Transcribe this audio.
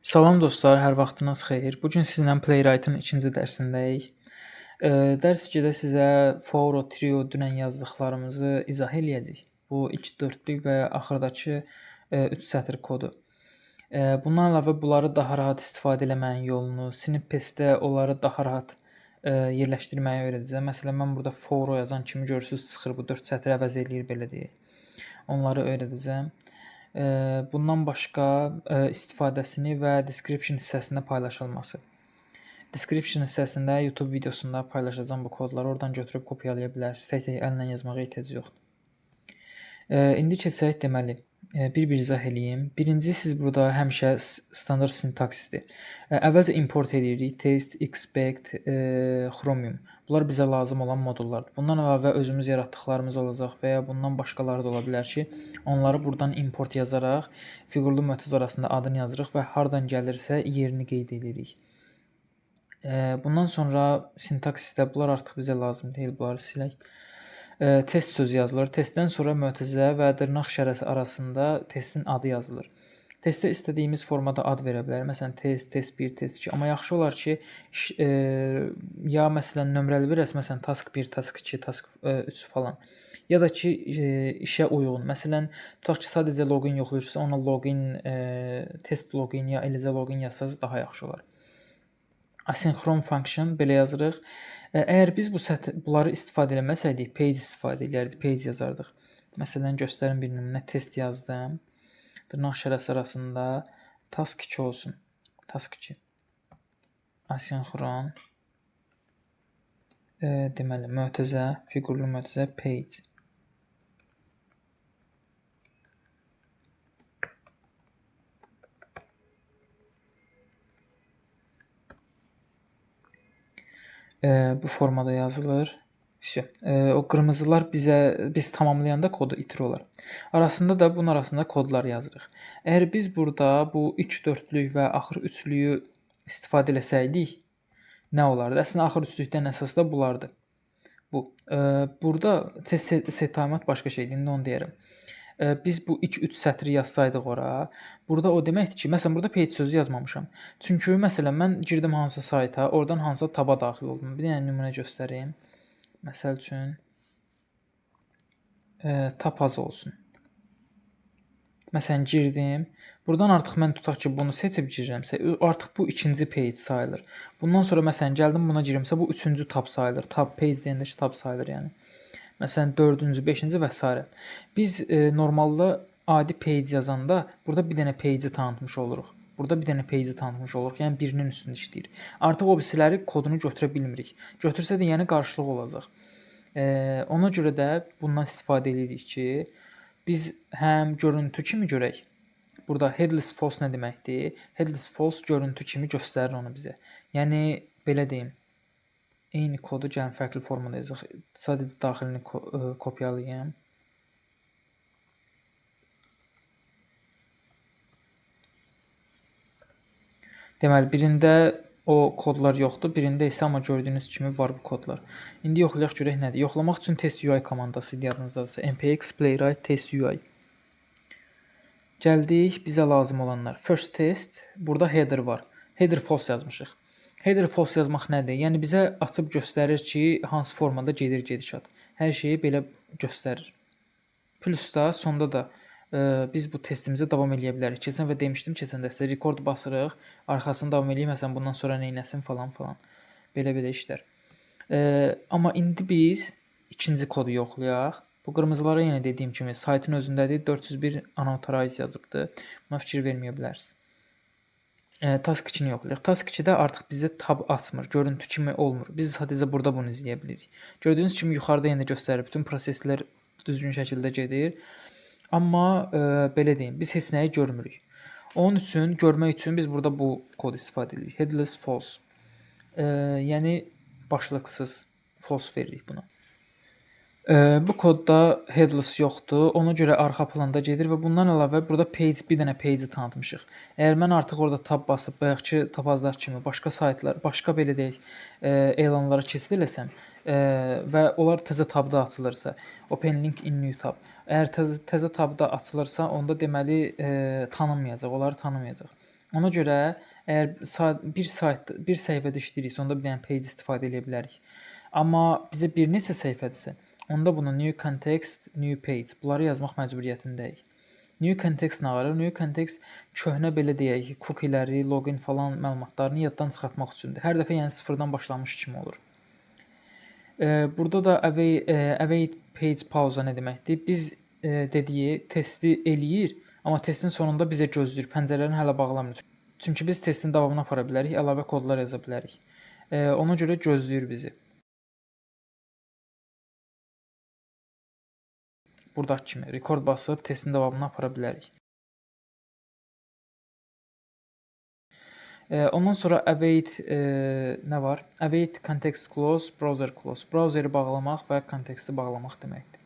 Salam dostlar, hər vaxtınız xeyir. Bu gün sizinlə Playwright-ın ikinci dərsindəyik. Dərs 2-də sizə Foro, Trio dünən yazdıqlarımızı izah eləyəcəyik. Bu ilk dördlük və axırdakı 3 sətr kodu. Bundan əlavə bunları daha rahat istifadə etməyin yolunu, snippetsdə onları daha rahat yerləşdirməyi öyrədəcəm. Məsələn, mən burada Foro yazan kimi görürsüz çıxır, bu 4 sətri əvəz eləyir belə deyək. Onları öyrədəcəm. Bundan başqa istifadəsini və description hissəsində paylaşılması. Description hissəsində YouTube videosunda paylaşacağam bu kodları. Oradan götürüb kopyalaya bilərsiniz. Tək-tək əllə yazmağa ehtiyac yoxdur. İndi keçək deməli. Bir-bir izah eləyim. Birinci siz burada həmişə standart sintaksisdir. Əvvəlcə import edirik. Test, expect, Chromium. Bunlar bizə lazım olan modullardır. Bundan əlavə özümüz yaratdıqlarımız olacaq və ya bundan başqaları da ola bilər ki, onları buradan import yazaraq fiqurlu mötəz arasında adını yazırıq və hardan gəlirsə yerini qeyd edirik. Bundan sonra sintaksisdə bunlar artıq bizə lazım deyil, bunları silək. Test sözü yazılır. Testdən sonra mötərizə və dırnaq işarəsi arasında testin adı yazılır. Testə istədiyimiz formada ad verə bilərik. Məsələn, test, test 1, test 2. Amma yaxşı olar ki, ya məsələn nömrəli verəsən, məsələn, task 1, task 2, task 3 falan. Ya da ki, işə uyğun. Məsələn, tutaq ki, sadəcə login yoxlayırsınızsa, ona login, test login ya eləcə login yazsanız daha yaxşı olar. Asynchron function belə yazırıq. Əgər biz bunları istifadə eləməsəydik, page istifadə edərdik, page yazardıq. Məsələn, göstərim bir nümunə, test yazdım. Dırnaq işarəsi arasında task 2 olsun. Task 2. Asynchron. Deməli, mötərizə, fiqurlu mötərizə, page. Bu formada yazılır. O qırmızılar biz tamamlayanda kodu itir olar. Arasında da bunun arasında kodlar yazırıq. Əgər biz burada bu ilk dördlük və axır üçlüyü istifadə eləsəydik, nə olardı? Əslində axır üçlükdən əsas da bunlardır. Bu. Burada test set timeout başqa şeydir. İndi onu deyərəm. Biz bu ilk 3 sətri yazsaydıq ora, burada o deməkdir ki, məsələn, burada page sözü yazmamışam. Çünki məsələn, mən girdim hansısa sayta, oradan hansısa taba daxil oldum. Bir dənə nümunə göstəreyim. Məsəl üçün tab az olsun. Məsələn, girdim. Buradan artıq mən tutaq ki, bunu seçib girirəmsə, artıq bu ikinci page sayılır. Bundan sonra məsələn, gəldim buna girirəmsə, bu üçüncü tab sayılır. Tab page deyəndə ki, tab sayılır yəni. Məsələn, 4-cü, 5-ci və s. Biz normalda adi page yazanda burada bir dənə page-i tanıtmış oluruq. Burada bir dənə page-i tanıtmış oluruq. Yəni birinin üstündə işləyir. Artıq o birisiləri kodunu götürə bilmirik. Götürsə də yəni qarşılıq olacaq. Ona görə də bundan istifadə edirik ki, biz həm görüntü kimi görək. Burada headless false nə deməkdir? Headless false görüntü kimi göstərir onu bizə. Yəni belə deyim. Eyni kodu gəlin fərqli formada yazaq. Sadəcə daxilini kopyalayım. Deməli, birində o kodlar yoxdur, birində isə amma gördüyünüz kimi var bu kodlar. İndi yoxlayaq görək nədir? Yoxlamaq üçün test UI komandası yadınızdadırsa, npx playwright test UI. Gəldik bizə lazım olanlar. First test, burada header var. Header false yazmışıq. Header false yazmaq nədir? Yəni bizə açıb göstərir ki, hansı formada gedir gedişat. Hər şeyi belə göstərir. Plus da sonda da biz bu testimizi davam eləyə bilərik. Keçən və demişdim, keçən dərsdə record basırıq, arxasını davam eləyib, məsələn bundan sonra nə etsin falan falan. Belə işlər. Amma indi biz ikinci kodu yoxlayaq. Bu qırmızılara yenə dediyim kimi saytın özündədir. 401 unauthorized yazıbdır. Buna fikir verməyə bilərsiniz. Task 2-ni yoxlayaq. Task 2-də artıq bizə tab açmır, görüntü kimi olmur. Biz sadəcə burada bunu izləyə bilirik. Gördüyünüz kimi yuxarıda yenə göstərir. Bütün proseslər düzgün şəkildə gedir. Amma belə deyim, biz heç nəyi görmürük. Onun üçün, görmək üçün biz burada bu kodu istifadə edirik. Headless false. Yəni başlıqsız false veririk buna. Bu kodda headless yoxdur. Ona görə arxa planda gedir və bundan əlavə burada page, bir dənə page-i tanıtmışıq. Əgər mən artıq orada tab basıb bayaqki tapazlar kimi başqa saytlar, başqa belə deyək, elanlara keçid eləsəm və onlar təzə tabda açılırsa, open link in new tab. Əgər təzə tabda açılırsa, onda deməli tanınmayacaq, onları tanımayacaq. Ona görə əgər bir səhifədə işləyiriksə, onda bir dənə page istifadə edə bilərik. Amma bizə bir neçə səhifədirsə, onda bunu new context, new page bunları yazmaq məcburiyyətindəyik. New context nə var? New context köhnə belə deyək, cookieləri, login falan məlumatlarını yaddan çıxartmaq üçündür. Hər dəfə yəni sıfırdan başlamış kimi olur. Burada da await page pauza nə deməkdir? Biz dediyi testi eləyir, amma testin sonunda bizə gözləyir. Pəncərələrini hələ bağlamır. Çünki biz testin davamını apara bilərik, əlavə kodlar yaza bilərik. Ona görə gözləyir bizi. Buradakı kimi rekord basıb testin davamını apara bilərik. Ondan sonra await nə var? Await context close, browser close. Browseri bağlamaq və konteksti bağlamaq deməkdir.